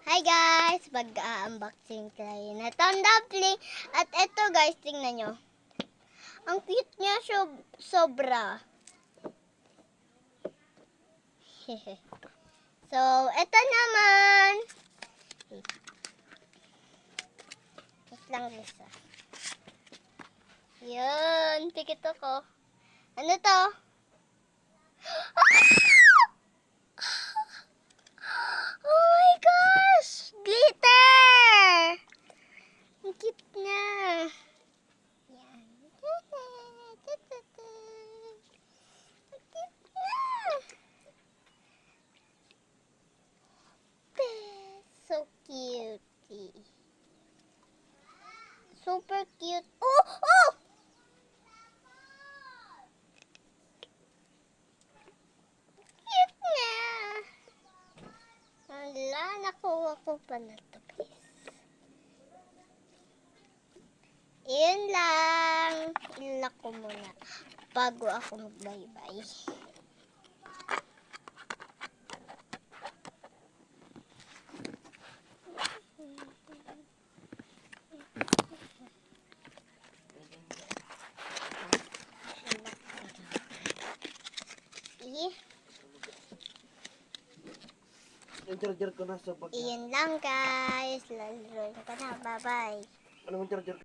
Hi guys! Mag-unboxing tayo na itong dumpling. At ito guys, tingnan nyo. Ang cute niya, sobra. So, ito naman. Wait lang guys. Yun, pikit ako. Ano to? Oh my gosh! Glitter! Ang cute niya. Yan. Ang cute niya. So cute. Super cute. Oh! Oh! Cute niya. Wala, nakuha ko pa na to, guys. Iyon lang. Ilak ko muna bago ako mag-bye-bye. Yung charger ko nasa bag. Iyon lang guys. Lalaro ko na. Bye-bye. Ano yung charger ko?